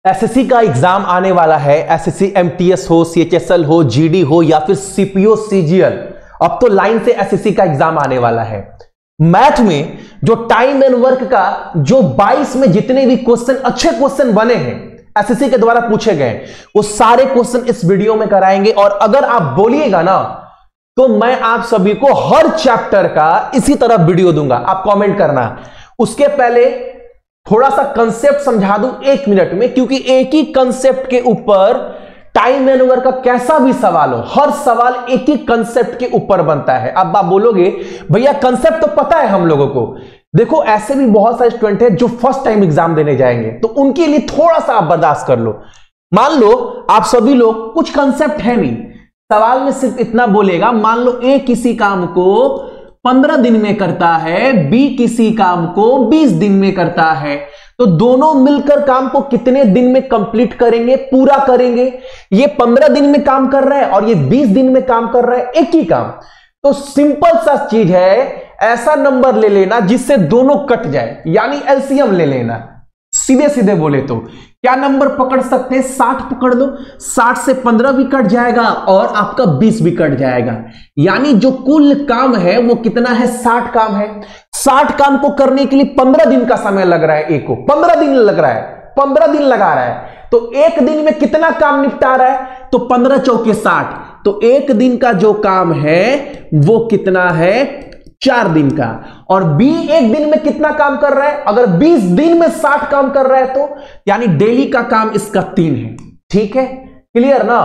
SSC का exam आने वाला है। एसएससी एमटीएस हो, सीएचएसएल हो, जीडी हो या फिर सीपीओ सीजीएल, अब तो लाइन से एसएससी का एग्जाम आने वाला है। मैथ में जो टाइम एंड वर्क का जो 22 में जितने भी क्वेश्चन, अच्छे क्वेश्चन बने हैं एसएससी के द्वारा पूछे गए, वो सारे क्वेश्चन इस वीडियो में कराएंगे। और अगर आप बोलिएगा ना तो मैं आप सभी को हर चैप्टर का इसी तरह वीडियो दूंगा, आप कमेंट करना। उसके पहले थोड़ा सा कंसेप्ट समझा दूं 1 मिनट में, क्योंकि एक ही कंसेप्ट के ऊपर टाइम एंड वर्क का कैसा भी सवाल हो, हर सवाल एक ही कंसेप्ट के ऊपर बनता है। अब आप बोलोगे भैया कंसेप्ट तो पता है हम लोगों को। देखो ऐसे भी बहुत सारे स्टूडेंट हैं जो फर्स्ट टाइम एग्जाम देने जाएंगे, तो उनके लिए थोड़ा सा आप बर्दाश्त कर लो। मान लो आप सभी लोग कुछ कंसेप्ट है नहीं, सवाल में सिर्फ इतना बोलेगा, मान लो ए किसी काम को 15 दिन में करता है, बी किसी काम को 20 दिन में करता है, तो दोनों मिलकर काम को कितने दिन में कंप्लीट करेंगे, पूरा करेंगे। ये 15 दिन में काम कर रहा है और ये 20 दिन में काम कर रहा है, एक ही काम। तो सिंपल सा चीज है, ऐसा नंबर ले लेना जिससे दोनों कट जाए, यानी एलसीएम ले लेना। सीधे सीधे बोले तो क्या नंबर पकड़ सकते हैं, 60 पकड़ लो, 60 से 15 भी कट जाएगा और आपका 20 भी कट जाएगा, यानी जो कुल काम है वो कितना है, 60 काम है। 60 काम को करने के लिए 15 दिन का समय लग रहा है, एक को 15 दिन लग रहा है, 15 दिन लगा रहा है, तो एक दिन में कितना काम निपटा रहा है, तो 15 चौके 60, तो एक दिन का जो काम है वो कितना है, 4 दिन का। और बी एक दिन में कितना काम कर रहा है, अगर 20 दिन में 60 काम कर रहा है तो यानी डेली का काम इसका 3 है। ठीक है, क्लियर ना।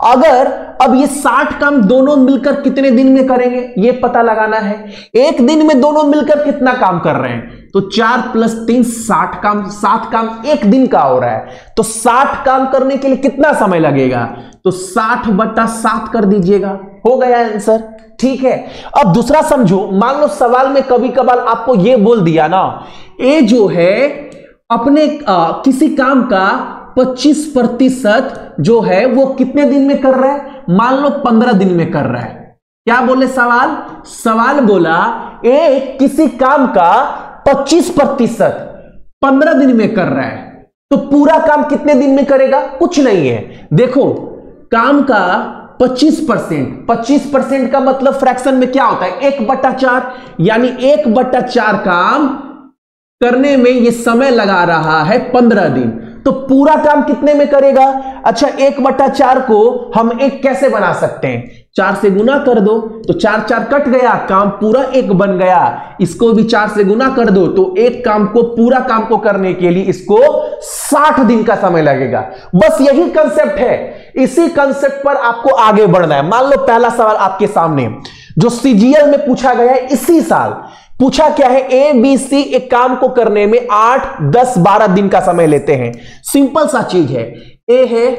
अगर अब ये 60 काम दोनों मिलकर कितने दिन में करेंगे ये पता लगाना है। एक दिन में दोनों मिलकर कितना काम कर रहे हैं, तो 4 + 3 60 काम, 7 काम एक दिन का हो रहा है, तो 60 काम करने के लिए कितना समय लगेगा, तो 60/7 कर दीजिएगा, हो गया आंसर। ठीक है, अब दूसरा समझो, मान लो सवाल में कभी कभार आपको यह बोल दिया ना, ए जो है अपने किसी काम का 25% जो है वो कितने दिन में कर रहा है, मान लो 15 दिन में कर रहा है। क्या बोले सवाल बोला ए किसी काम का 25% 15 दिन में कर रहा है, तो पूरा काम कितने दिन में करेगा, कुछ नहीं है। देखो काम का 25% का मतलब फ्रैक्शन में क्या होता है, 1/4, यानी 1/4 काम करने में ये समय लगा रहा है 15 दिन, तो पूरा काम कितने में करेगा। अच्छा 1/4 को हम 1 कैसे बना सकते हैं, 4 से गुना कर दो, तो 4 4 कट गया, काम पूरा 1 बन गया। इसको भी 4 से गुना कर दो, तो एक काम को, पूरा काम को करने के लिए इसको 60 दिन का समय लगेगा। बस यही कंसेप्ट है, इसी कंसेप्ट पर आपको आगे बढ़ना है। मान लो पहला सवाल आपके सामने जो सीजीएल में पूछा गया है, इसी साल पूछा क्या है, ए बी सी एक काम को करने में 8, 10, 12 दिन का समय लेते हैं। सिंपल सा चीज है, ए है,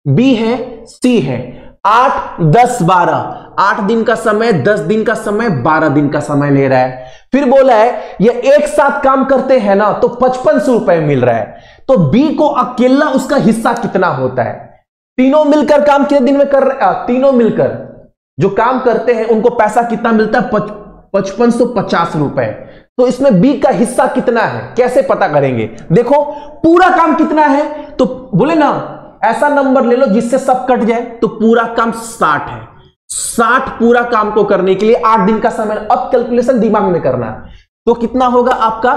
बी है, सी है, 8, 10, 12, 8 दिन का समय, 10 दिन का समय, 12 दिन का समय ले रहा है। फिर बोला है ये एक साथ काम करते हैं ना तो 5500 रुपए मिल रहा है, तो बी को अकेला उसका हिस्सा कितना होता है। तीनों मिलकर काम कितने दिन में कर रहे हैं, तीनों मिलकर जो काम करते हैं उनको पैसा कितना मिलता है, 5550 रुपए। तो इसमें बी का हिस्सा कितना है, कैसे पता करेंगे, देखो पूरा काम कितना है, तो बोले ना ऐसा नंबर ले लो जिससे सब कट जाए, तो पूरा काम 60 है। 60 पूरा काम को करने के लिए 8 दिन का समय। अब कैलकुलेशन दिमाग में करना, तो कितना होगा आपका,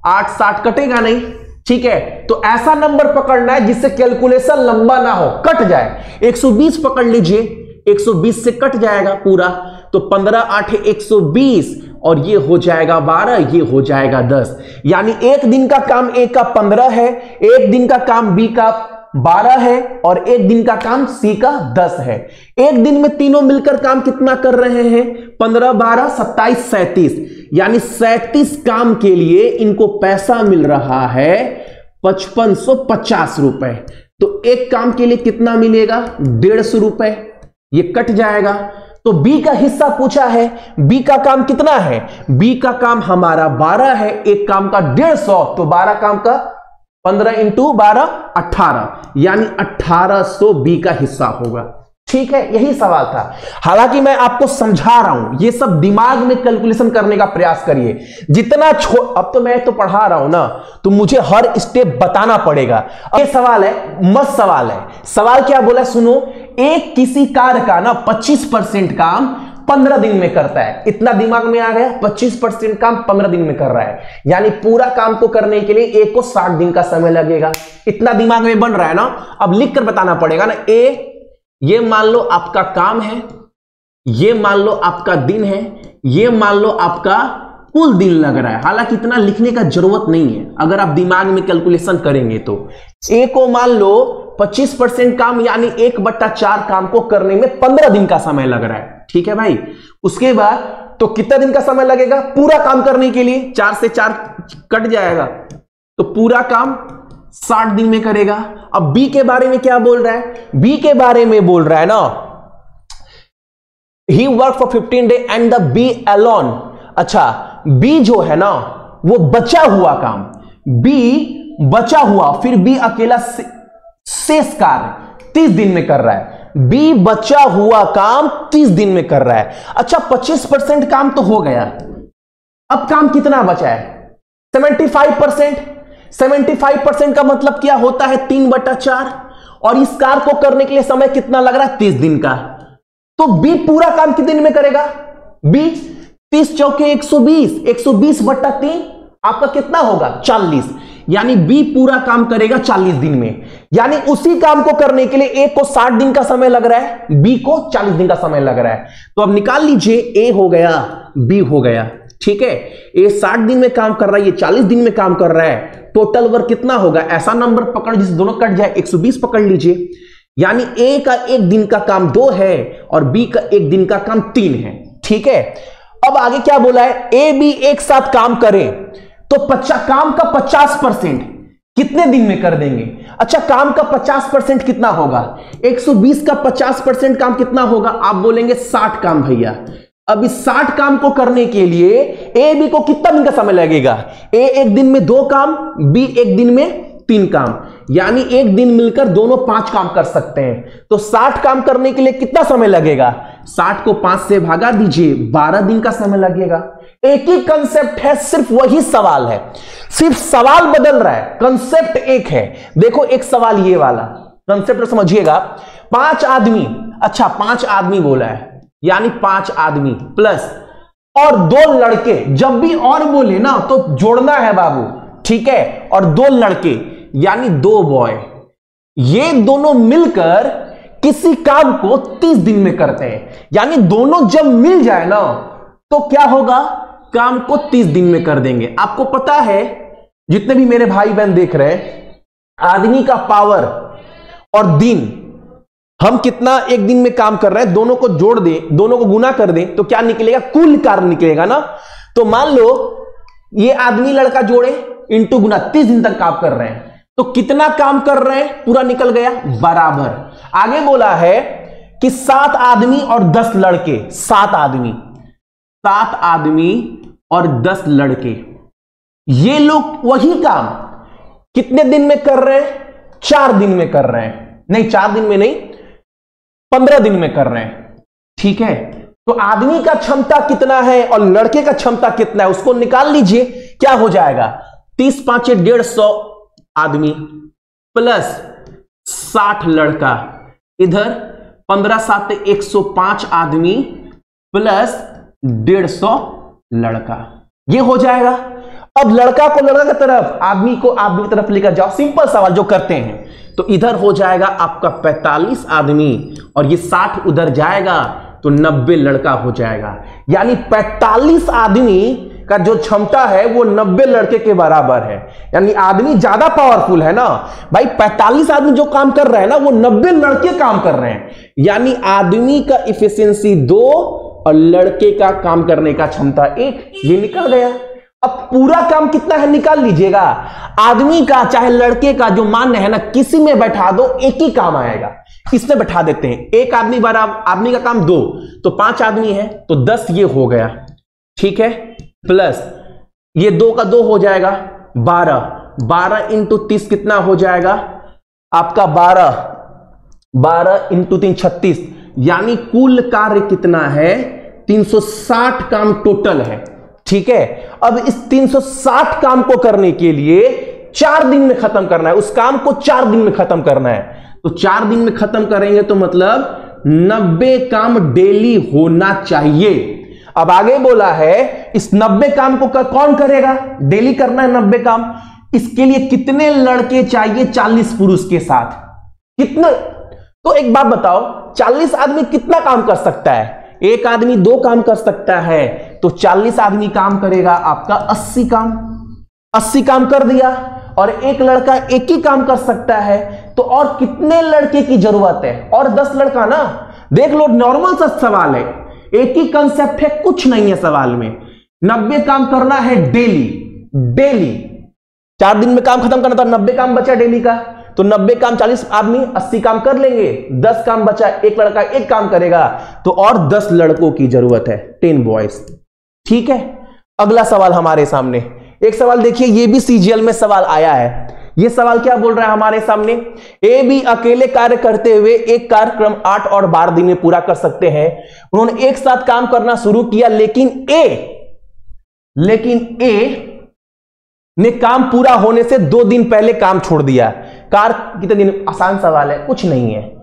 8 60 कटेगा नहीं। ठीक है, तो ऐसा नंबर पकड़ना है जिससे कैलकुलेशन लंबा ना हो, कट जाए। 120 पकड़ लीजिए, 120 से कट जाएगा पूरा, तो 15 8 120, और ये हो जाएगा 12, ये हो जाएगा 10, यानी एक दिन का काम ए का 15 है, एक दिन का काम बी का 12 है, और एक दिन का काम सी का 10 है। एक दिन में तीनों मिलकर काम कितना कर रहे हैं, 15 12 27 37, यानी 37 काम के लिए इनको पैसा मिल रहा है 5550 रुपए। तो एक काम के लिए कितना मिलेगा, 150 रुपए, ये कट जाएगा। तो बी का हिस्सा पूछा है, बी का काम कितना है, बी का काम हमारा 12 है, एक काम का 150, तो 12 काम का 15 × 12 18, यानी 1800 बी का हिस्सा होगा। ठीक है, यही सवाल था। हालांकि मैं आपको समझा रहा हूं, ये सब दिमाग में कैलकुलेशन करने का प्रयास करिए। जितना अब तो मैं तो पढ़ा रहा हूं ना, तो मुझे हर स्टेप बताना पड़ेगा। ये सवाल है, मस्त सवाल है। सवाल क्या बोला सुनो, एक किसी कार्य का ना 25% काम 15 दिन में करता है। इतना दिमाग में आ गया, 25% काम 15 दिन में कर रहा है, यानी पूरा काम को करने के लिए एक को 60 दिन का समय लगेगा। इतना दिमाग में बन रहा है ना। अब लिख कर बताना पड़ेगा ना। ये मान लो आपका काम है, ये मान लो आपका दिन है, ये मान लो आपका कुल दिन लग रहा है। हालांकि इतना लिखने का जरूरत नहीं है, अगर आप दिमाग में कैलकुलेशन करेंगे तो। ए को मान लो 25% काम, यानी 1/4 काम को करने में 15 दिन का समय लग रहा है। ठीक है भाई। उसके बाद तो कितना दिन का समय लगेगा पूरा काम करने के लिए? 4 से 4 कट जाएगा, तो पूरा काम 60 दिन में करेगा। अब बी के बारे में क्या बोल रहा है? बी के बारे में बोल रहा है ना, he work for 15 days and the be alone. अच्छा, बी जो है ना वो बचा हुआ काम, बी बचा हुआ, फिर बी अकेला शेष कार्य 30 दिन में कर रहा है। बी बचा हुआ काम 30 दिन में कर रहा है। अच्छा, 25% काम तो हो गया, अब काम कितना बचा है? 75%। 75% का मतलब क्या होता है? 3/4। और इस कार्य को करने के लिए समय कितना लग रहा है? 30 दिन का। तो बी पूरा काम कितने दिन में करेगा? बी 30 चौके 120, 120/3 आपका कितना होगा? 40। यानी बी पूरा काम करेगा 40 दिन में। यानी उसी काम को करने के लिए ए को 60 दिन का समय लग रहा है, बी को 40 दिन का समय लग रहा है। तो अब निकाल लीजिए, ए हो गया, बी हो गया। ठीक है, ए 60 दिन में काम कर रहा है, ये 40 दिन में काम कर रहा है। टोटल वर्क कितना होगा? ऐसा नंबर पकड़ जिसे दोनों कट जाए, 120 पकड़ लीजिए। यानी ए का 1 दिन का काम 2 है और बी का 1 दिन का काम 3 है। ठीक है, अब आगे क्या बोला है? ए बी एक साथ काम करें तो काम का 50% कितने दिन में कर देंगे? अच्छा, काम का 50% कितना होगा? 120 का 50% काम कितना होगा? आप बोलेंगे 60 काम भैया। अब इस 60 काम को करने के लिए ए बी को कितना दिन का समय लगेगा? ए 1 दिन में 2 काम, बी 1 दिन में 3 काम, यानी 1 दिन मिलकर दोनों 5 काम कर सकते हैं। तो 60 काम करने के लिए कितना समय लगेगा? 60 को 5 से भागा दीजिए, 12 दिन का समय लगेगा। एक ही कंसेप्ट है, सिर्फ वही सवाल है, सिर्फ सवाल बदल रहा है, कंसेप्ट एक है। देखो, एक सवाल ये वाला कंसेप्ट समझिएगा। 5 आदमी, अच्छा 5 आदमी बोला है, यानी 5 आदमी प्लस और 2 लड़के। जब भी और बोले ना तो जोड़ना है बाबू, ठीक है। और 2 लड़के यानी 2 बॉय, ये दोनों मिलकर किसी काम को 30 दिन में करते हैं। यानी दोनों जब मिल जाए ना तो क्या होगा? काम को 30 दिन में कर देंगे। आपको पता है, जितने भी मेरे भाई बहन देख रहे हैं, आदमी का पावर और दिन, हम कितना 1 दिन में काम कर रहे हैं, दोनों को जोड़ दें, दोनों को गुना कर दें तो क्या निकलेगा? कुल कार्य निकलेगा ना। तो मान लो ये आदमी लड़का जोड़े इंटू गुना, 30 दिन तक काम कर रहे हैं, तो कितना काम कर रहे हैं? पूरा निकल गया, बराबर। आगे बोला है कि 7 आदमी और 10 लड़के, 7 आदमी और 10 लड़के, ये लोग वही काम कितने दिन में कर रहे हैं? 4 दिन में कर रहे हैं। नहीं, 4 दिन में नहीं, 15 दिन में कर रहे हैं। ठीक है, तो आदमी का क्षमता कितना है और लड़के का क्षमता कितना है, उसको निकाल लीजिए। क्या हो जाएगा? 30 5 150 आदमी प्लस 60 लड़का, इधर 15 7 105 आदमी प्लस 150 लड़का, ये हो जाएगा। अब लड़का को लड़का की तरफ, आदमी को आदमी की तरफ लेकर जाओ, सिंपल सवाल जो करते हैं। तो इधर हो जाएगा आपका 45 आदमी और ये 60 उधर जाएगा तो 90 लड़का हो जाएगा। यानी 45 आदमी का जो क्षमता है वो 90 लड़के के बराबर है। यानी आदमी ज्यादा पावरफुल है ना भाई। 45 आदमी जो काम कर रहे हैं ना, वो 90 लड़के काम कर रहे हैं। यानी आदमी का इफिशियंसी 2 और लड़के का काम करने का क्षमता 1, ये निकल गया। अब पूरा काम कितना है निकाल लीजिएगा। आदमी का चाहे लड़के का जो मान है ना, किसी में बैठा दो एक ही काम आएगा। इसमें बैठा देते हैं, एक आदमी बराबर, आदमी का काम 2, तो 5 आदमी है तो 10 ये हो गया। ठीक है, प्लस ये 2 का 2 हो जाएगा 12 इंटू 30 कितना हो जाएगा आपका? 12 इंटू 3 36, यानी कुल कार्य कितना है, 360 काम टोटल है। ठीक है, अब इस 360 काम को करने के लिए 4 दिन में खत्म करना है, उस काम को 4 दिन में खत्म करना है। तो 4 दिन में खत्म करेंगे तो मतलब 90 काम डेली होना चाहिए। अब आगे बोला है इस 90 काम को कौन करेगा, डेली करना है 90 काम। इसके लिए कितने लड़के चाहिए, 40 पुरुष के साथ कितने। तो एक बात बताओ, 40 आदमी कितना काम कर सकता है, एक आदमी 2 काम कर सकता है, तो 40 आदमी काम करेगा आपका 80 काम। 80 काम कर दिया, और एक लड़का एक ही काम कर सकता है, तो और कितने लड़के की जरूरत है, और 10 लड़का ना। देख लो, नॉर्मल सा सवाल है, एक ही कंसेप्ट है, कुछ नहीं है सवाल में। 90 काम करना है डेली 4 दिन में काम खत्म करना था, 90 काम बचा डेली का, तो 90 काम 40 आदमी 80 काम कर लेंगे, 10 काम बचा, एक लड़का एक काम करेगा, तो और 10 लड़कों की जरूरत है, 10 बॉयज। ठीक है, अगला सवाल हमारे सामने एक सवाल देखिए, ये भी सीजीएल में सवाल आया है। ये सवाल क्या बोल रहा है हमारे सामने, ए बी अकेले कार्य करते हुए एक कार्यक्रम 8 और 12 दिन में पूरा कर सकते हैं। उन्होंने एक साथ काम करना शुरू किया, लेकिन ए ने काम पूरा होने से 2 दिन पहले काम छोड़ दिया। कार्य कितने दिन, आसान सवाल है, कुछ नहीं है,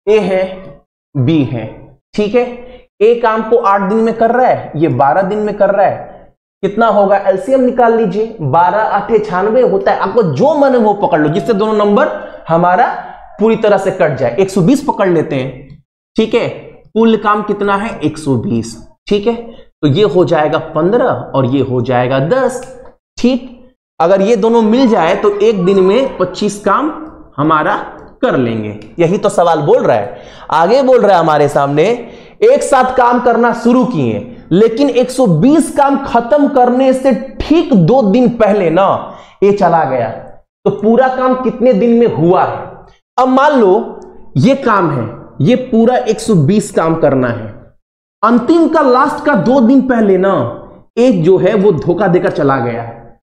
ए है बी है। ठीक है, ए काम को 8 दिन में कर रहा है, ये 12 दिन में कर रहा है, कितना होगा, एलसीएम निकाल लीजिए, 12 8 96 होता है। आपको जो मन है वो पकड़ लो, जिससे दोनों नंबर हमारा पूरी तरह से कट जाए। 120 पकड़ लेते हैं। ठीक है, कुल काम कितना है, 120। ठीक है, तो ये हो जाएगा 15 और ये हो जाएगा 10। ठीक, अगर ये दोनों मिल जाए तो एक दिन में 25 काम हमारा कर लेंगे। यही तो सवाल बोल रहा है। आगे बोल रहा है हमारे सामने, एक साथ काम करना शुरू किए, लेकिन 120 काम खत्म करने से ठीक 2 दिन पहले ना ये चला गया, तो पूरा काम कितने दिन में हुआ है। अब मान लो ये काम है, ये पूरा 120 काम करना है, अंतिम का लास्ट का 2 दिन पहले ना एक जो है वो धोखा देकर चला गया है।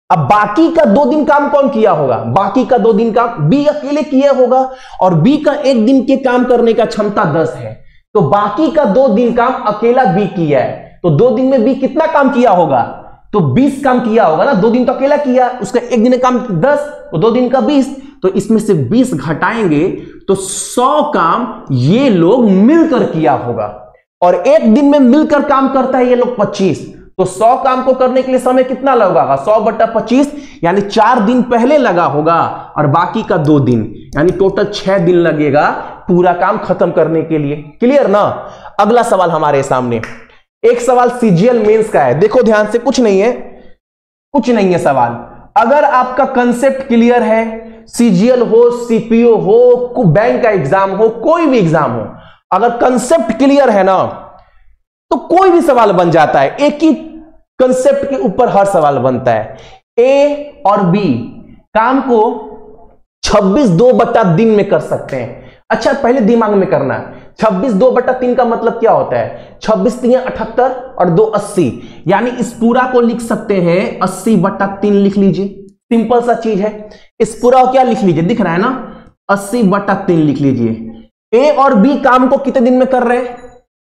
अब बाकी का 2 दिन काम कौन किया होगा, बाकी का 2 दिन काम बी अकेले किया होगा, और बी का एक दिन के काम करने का क्षमता 10 है, तो बाकी का 2 दिन काम अकेला बी किया है। तो 2 दिन में बी कितना काम किया होगा, तो 20 काम किया होगा ना, 2 दिन तो अकेला किया, उसका एक दिन काम 10, तो 2 दिन का 20, तो इसमें से 20 घटाएंगे तो 100 काम ये लोग मिलकर किया होगा, और एक दिन में मिलकर काम करता है ये लोग 25, तो 100 काम को करने के लिए समय कितना लगेगा, 100/25, यानी 4 दिन पहले लगा होगा, और बाकी का 2 दिन, यानी टोटल 6 दिन लगेगा पूरा काम खत्म करने के लिए। क्लियर ना। अगला सवाल हमारे सामने, एक सवाल सीजीएल मेंस का है, देखो ध्यान से, कुछ नहीं है सवाल। अगर आपका कंसेप्ट क्लियर है, सीजीएल हो, सीपीओ हो, बैंक का एग्जाम हो, कोई भी एग्जाम हो, अगर कंसेप्ट क्लियर है ना तो कोई भी सवाल बन जाता है। एक ही कंसेप्ट के ऊपर हर सवाल बनता है। ए और बी काम को 26/2 दिन में कर सकते हैं। अच्छा, पहले दिमाग में करना है, 26/2 का मतलब क्या होता है, 26 × 78 और 2 80, यानी इस पूरा को लिख सकते हैं 80/3 लिख लीजिए, सिंपल सा चीज है। इस पूरा को क्या लिख लीजिए, दिख रहा है ना, 80/3 लिख लीजिए। ए और बी काम को कितने दिन में कर रहे हैं,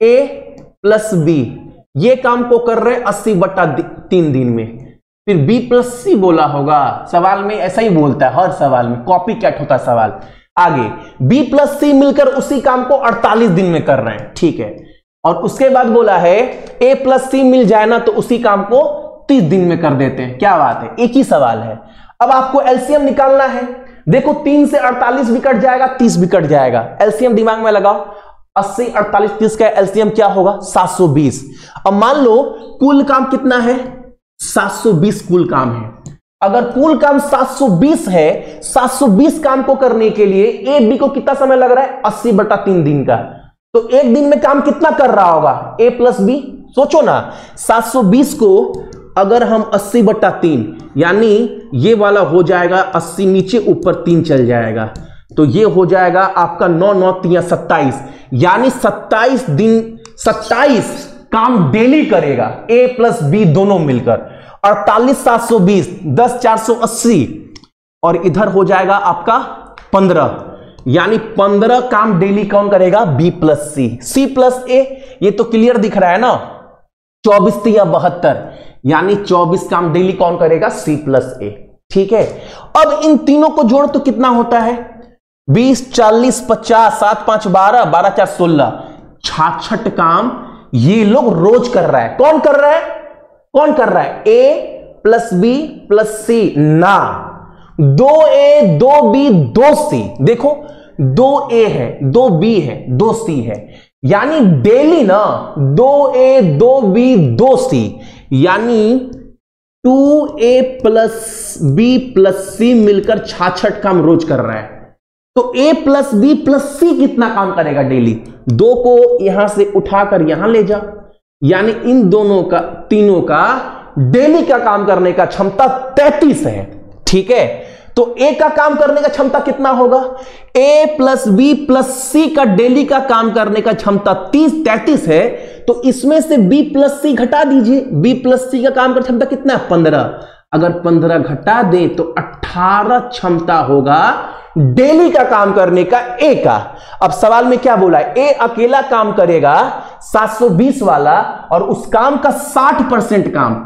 ए प्लस बी ये काम को कर रहे 80/3 दिन में। फिर बी प्लस सी बोला होगा, सवाल में ऐसा ही बोलता है, हर सवाल में कॉपी कैट होता है सवाल। आगे बी प्लस सी मिलकर उसी काम को 48 दिन में कर रहे हैं। ठीक है, और उसके बाद बोला है ए प्लस सी मिल जाए ना तो उसी काम को 30 दिन में कर देते हैं। क्या बात है, एक ही सवाल है। अब आपको एलसीएम निकालना है। देखो 3 से 48 भी कट जाएगा, 30 भी कट जाएगा। एलसीएम दिमाग में लगाओ, 80 48 30 का एलसीएम क्या होगा, 720। अब मान लो कुल काम कितना है, 720 कुल काम है। अगर कुल काम 720 है, 720 काम को करने के लिए ए बी को कितना समय लग रहा है, 80/3 दिन का। तो एक दिन में काम कितना कर रहा होगा, ए प्लस बी। सोचो ना, 720 को अगर हम 80/3, यानी ये वाला हो जाएगा 80 नीचे ऊपर 3 चल जाएगा, तो ये हो जाएगा आपका 9 9 3 27, यानी 27 दिन 27 काम डेली करेगा ए प्लस बी दोनों मिलकर। 48 720, 10 480, और इधर हो जाएगा आपका 15, यानी 15 काम डेली कौन करेगा? बी प्लस सी, सी प्लस ए। ये तो क्लियर दिख रहा है ना, 24 या 72, यानी 24 काम डेली कौन करेगा? सी प्लस ए। ठीक है, अब इन तीनों को जोड़ तो कितना होता है? 20, 40, 50, 7, 5, 12, 12, 4, 16, 66 काम ये लोग रोज कर रहा है। कौन कर रहा है? कौन कर रहा है? ए प्लस बी प्लस सी ना, 2A 2B 2C। देखो 2A है, 2B है, 2C है, यानी डेली ना 2A 2B 2C, यानी 2A प्लस बी प्लस सी मिलकर 66 काम रोज कर रहा है। तो A प्लस बी प्लस सी कितना काम करेगा डेली? 2 को यहां से उठाकर यहां ले जा, यानी इन दोनों का, तीनों का डेली का काम करने का क्षमता 33 है। ठीक है, तो A का काम करने का क्षमता कितना होगा? A प्लस बी प्लस सी का डेली का काम करने का क्षमता 33 है, तो इसमें से B प्लस सी घटा दीजिए। B प्लस सी का काम करने क्षमता कितना है? 15। अगर 15 घटा दे तो 18 क्षमता होगा डेली का काम करने का A का। अब सवाल में क्या बोला है? A अकेला काम करेगा 720 वाला, और उस काम का 60% काम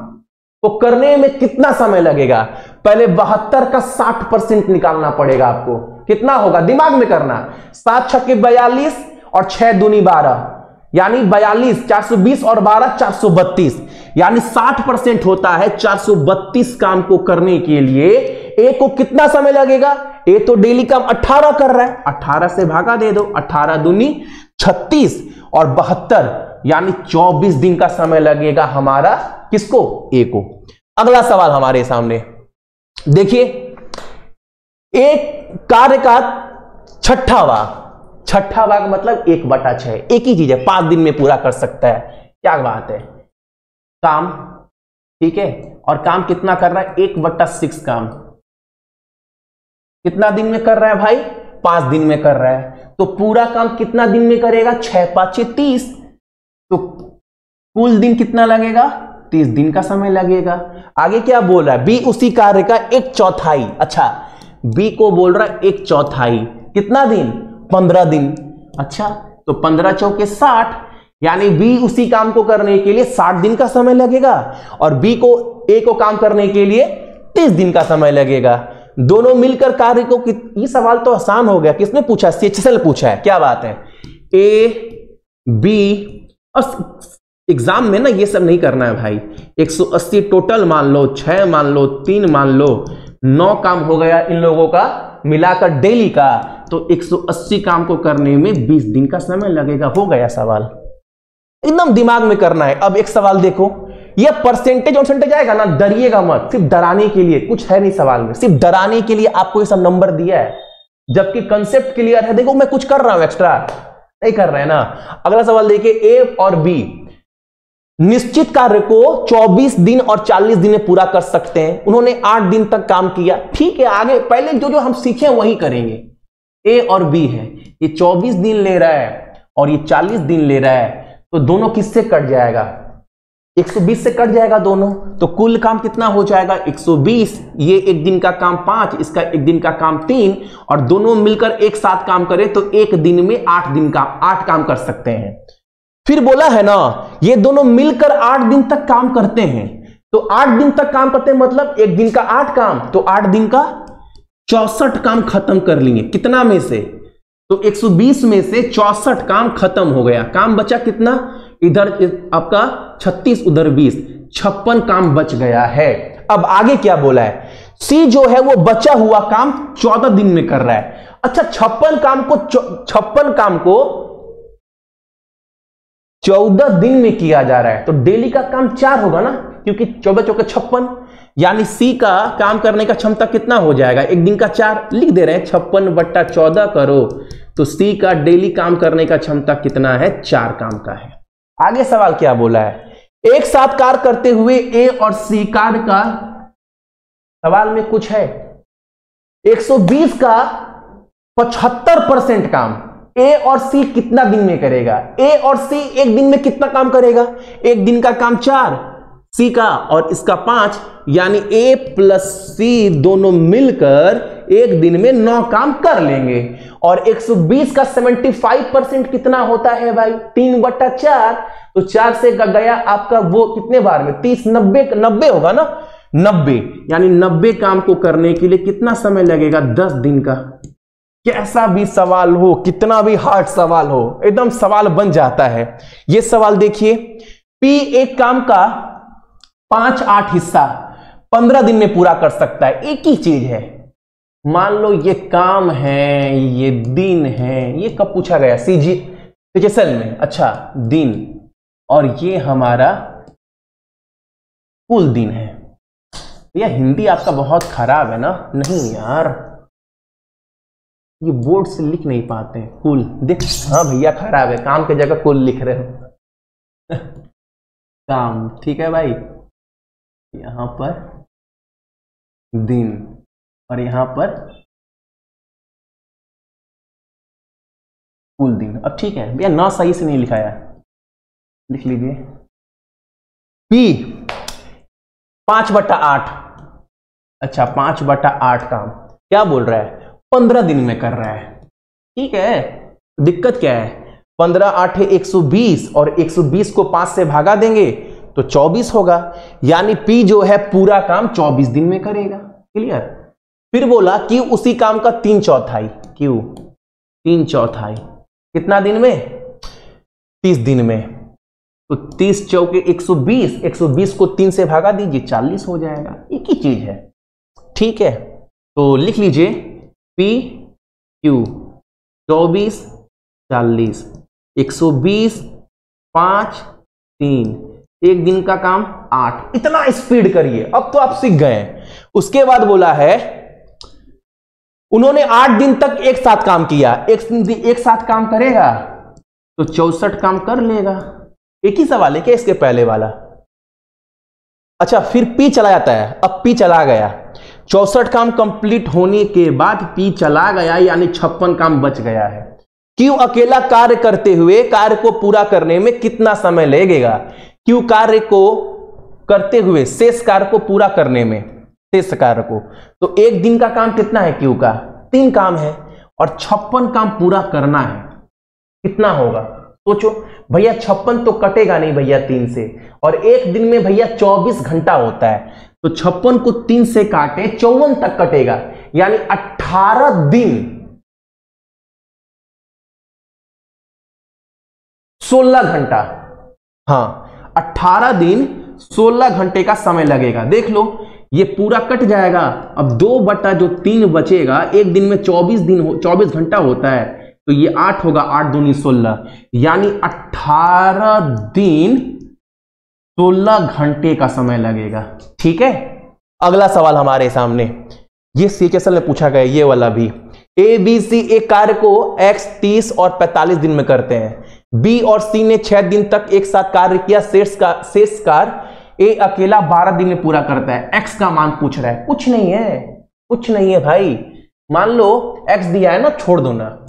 तो करने में कितना समय लगेगा? पहले 72 का 60% निकालना पड़ेगा आपको। कितना होगा? दिमाग में करना, 7 छक्के 42 और 6 दूनी 12, यानी 42, 420 और 12 432, यानी 60% होता है। 432 काम को करने के लिए ए को कितना समय लगेगा? ए तो डेली काम 18 कर रहा है, 18 से भागा दे दो, 18 दूनी 36 और 72, यानी 24 दिन का समय लगेगा हमारा। किसको? ए को। अगला सवाल हमारे सामने देखिए, एक कार्य का छठा भाग मतलब 1/6, एक ही चीज है, 5 दिन में पूरा कर सकता है। क्या बात है? काम, ठीक है, और काम कितना कर रहा है? 1/6 काम कितना दिन में कर रहा है भाई? 5 दिन में कर रहा है। तो पूरा काम कितना दिन में करेगा? 6 5 30, तो कुल दिन कितना लगेगा? 30 दिन का समय लगेगा। आगे क्या बोल रहा है? बी उसी कार्य का 1/4। अच्छा, बी को बोल रहा है 1/4, कितना दिन? 15 दिन। अच्छा, तो 15 चौके 60, यानी बी उसी काम को करने के लिए 60 दिन का समय लगेगा, और बी को, ए को काम करने के लिए 30 दिन का समय लगेगा। दोनों मिलकर कार्य को, ये सवाल तो आसान हो गया। किसने पूछा? सीएचएसएल पूछा है। क्या बात है? ए बी, और एग्जाम में ना ये सब नहीं करना है भाई। 180 टोटल मान लो, 6 मान लो, 3 मान लो, 9 काम हो गया इन लोगों का मिलाकर डेली का। तो 180 काम को करने में 20 दिन का समय लगेगा। हो गया सवाल, एकदम दिमाग में करना है। अब एक सवाल देखो, ये परसेंटेज आएगा ना, डरिएगा मत, सिर्फ डराने के लिए, कुछ है नहीं सवाल में, सिर्फ डराने के लिए आपको ये सब नंबर दिया है, जबकि कंसेप्ट क्लियर है। देखो मैं कुछ कर रहा हूं, एक्स्ट्रा नहीं कर रहे हैं ना। अगला सवाल देखिए, ए और बी निश्चित कार्य को 24 दिन और 40 दिन में पूरा कर सकते हैं। उन्होंने 8 दिन तक काम किया। ठीक है, आगे पहले जो हम सीखे वही करेंगे। ए और बी है, ये 24 दिन ले रहा है और ये 40 दिन ले रहा है, तो दोनों किससे कट जाएगा? 120 से कट जाएगा दोनों, तो कुल काम कितना हो जाएगा? 120। ये एक दिन का काम 5, इसका एक दिन का काम 3, और दोनों मिलकर एक साथ काम करें तो एक दिन में 8 काम कर सकते हैं। फिर बोला है ना, ये दोनों मिलकर 8 दिन तक काम करते हैं, तो 8 दिन तक काम करते हैं मतलब एक दिन का 8 काम, तो 8 दिन का 64 काम खत्म कर लेंगे। कितना में से? तो 120 में से 64 काम खत्म हो गया। काम बचा कितना? इधर आपका 36, उधर 20, 56 काम बच गया है। अब आगे क्या बोला है? सी जो है वो बचा हुआ काम 14 दिन में कर रहा है। अच्छा, 56 काम को 14 दिन में किया जा रहा है, तो डेली का काम 4 होगा ना, क्योंकि 14 चौके 56, यानी सी का काम करने का क्षमता कितना हो जाएगा? एक दिन का 4 लिख दे रहे हैं, 56/14 करो, तो सी का डेली काम करने का क्षमता कितना है? 4 काम का है। आगे सवाल क्या बोला है? एक साथ कार्य करते हुए ए और सी कार्य का, सवाल में कुछ है, 120 का 75% काम ए और सी कितना दिन में करेगा? ए और सी एक दिन में कितना काम करेगा? एक दिन का काम 4 सी का और इसका 5, यानी ए प्लस सी दोनों मिलकर एक दिन में 9 काम कर लेंगे। और 120 का 75% कितना होता है भाई? 3/4। तो 4 से गया आपका वो कितने बार में? 30, 90 होगा ना, 90। यानी 90 काम को करने के लिए कितना समय लगेगा? 10 दिन का। कैसा भी सवाल हो, कितना भी हार्ड सवाल हो, एकदम सवाल बन जाता है। यह सवाल देखिए, पी एक काम का 5-8 हिस्सा 15 दिन में पूरा कर सकता है। एक ही चीज है, मान लो ये काम है, ये दिन है, ये कब पूछा गया? सीजीएल में। अच्छा, दिन, और ये हमारा कुल दिन है। यह हिंदी आपका बहुत खराब है ना? नहीं यार, ये बोर्ड से लिख नहीं पाते हैं कुल। देख, हाँ भैया खराब है, काम की जगह कुल लिख रहे हो। काम ठीक है भाई, यहां पर दिन और यहां पर कुल दिन। अब ठीक है भैया, ना सही से नहीं लिखाया, लिख लीजिए। पी 5/8। अच्छा, 5/8 काम क्या बोल रहा है? 15 दिन में कर रहा है। ठीक है, दिक्कत क्या है? 15/8 है 120, और 120 को 5 से भागा देंगे तो 24 होगा। यानी पी जो है पूरा काम 24 दिन में करेगा। क्लियर? फिर बोला कि उसी काम का 3/4। क्यों 3/4? कितना दिन में? 30 दिन में। तो 30 चौके 120, 120 को 3 से भागा दीजिए, 40 हो जाएगा। एक ही चीज है। ठीक है, तो लिख लीजिए पी क्यू 24, 40, 120, 5, 3, एक दिन का काम 8। इतना स्पीड करिए, अब तो आप सीख गए हैं। उसके बाद बोला है उन्होंने 8 दिन तक एक साथ काम किया। एक साथ काम करेगा तो 64 काम कर लेगा। एक ही सवाल है क्या इसके पहले वाला? अच्छा, फिर पी चला जाता है। अब पी चला गया, 64 काम कंप्लीट होने के बाद पी चला गया, यानी 56 काम बच गया है। क्यू अकेला कार्य करते हुए कार्य को पूरा करने में कितना समय लगेगा? क्यू कार्य को करते हुए शेष कार्य को पूरा करने में, शेष कार्य को, तो एक दिन का काम कितना है? क्यू का 3 काम है और 56 काम पूरा करना है। कितना होगा सोचो भैया? 56 तो कटेगा नहीं भैया 3 से, और एक दिन में भैया 24 घंटा होता है, तो 56 को 3 से काटे 54 तक कटेगा, यानी 18 दिन 16 घंटा। हाँ, 18 दिन 16 घंटे का समय लगेगा। देख लो, ये पूरा कट जाएगा। अब 2/3 बचेगा। एक दिन में 24 घंटा होता है, तो ये 8 होगा, 8 दूनी 16, यानी 18 दिन 16 घंटे का समय लगेगा। ठीक है, अगला सवाल हमारे सामने, ये सीक्वेंशियल में पूछा गया, ये वाला भी। ए बी सी एक कार्य को x 30 और 45 दिन में करते हैं। बी और सी ने 6 दिन तक एक साथ कार्य किया। शेष कार्य ए अकेला 12 दिन में पूरा करता है। x का मान पूछ रहा है। कुछ नहीं है भाई। मान लो x दिया है ना, छोड़ दो ना,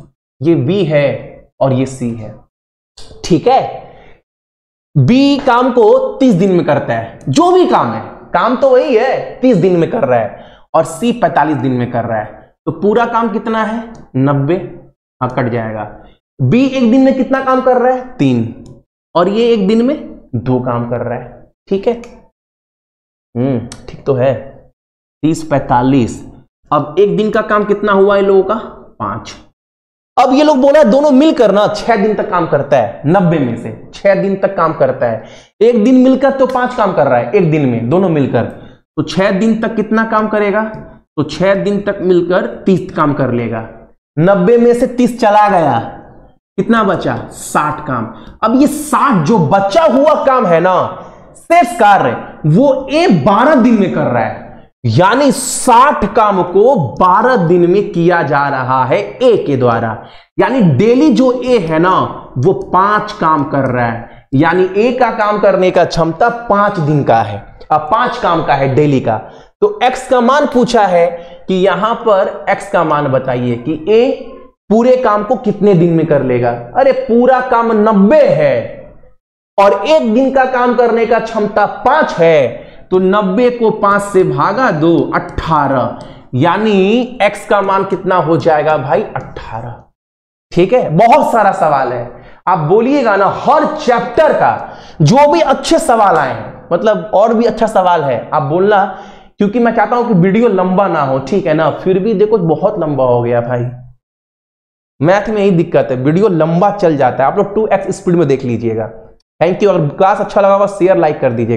ये b है और ये c है। ठीक है, b काम को 30 दिन में करता है। जो भी काम है, काम तो वही है, 30 दिन में कर रहा है, और c 45 दिन में कर रहा है। तो पूरा काम कितना है? 90। हाँ, कट जाएगा। b एक दिन में कितना काम कर रहा है? 3, और ये एक दिन में 2 काम कर रहा है। ठीक है, ठीक तो है। 30, 45। अब एक दिन का काम कितना हुआ इन लोगों का? 5। अब ये लोग बोला दोनों मिलकर ना 6 दिन तक काम करता है। 90 में से 6 दिन तक काम करता है। एक दिन मिलकर तो 5 काम कर रहा है एक दिन में, दोनों मिलकर। तो 6 दिन तक कितना काम करेगा? तो 6 दिन तक मिलकर 30 काम कर लेगा। 90 में से 30 चला गया, कितना बचा? 60 काम। अब ये 60 जो बचा हुआ काम है ना, शेष कार्य, वो ए 12 दिन में कर रहा है। यानी 60 काम को 12 दिन में किया जा रहा है ए के द्वारा। यानी डेली जो ए है ना, वो 5 काम कर रहा है। यानी ए का काम करने का क्षमता 5 दिन का है, अब 5 काम का है डेली का। तो x का मान पूछा है कि यहां पर x का मान बताइए कि ए पूरे काम को कितने दिन में कर लेगा। अरे पूरा काम 90 है और एक दिन का काम करने का क्षमता 5 है, तो 90 को 5 से भागा दो, 18, यानी x का मान कितना हो जाएगा भाई 18। ठीक है, बहुत सारा सवाल है, आप बोलिएगा ना हर चैप्टर का जो भी अच्छे सवाल आए हैं, मतलब और भी अच्छा सवाल है आप बोलना, क्योंकि मैं चाहता हूं कि वीडियो लंबा ना हो, ठीक है ना। फिर भी देखो बहुत लंबा हो गया भाई, मैथ में यही दिक्कत है, वीडियो लंबा चल जाता है। आप लोग 2x स्पीड में देख लीजिएगा। Thank you. अगर क्लास अच्छा लगा होगा शेयर लाइक कर दीजिएगा।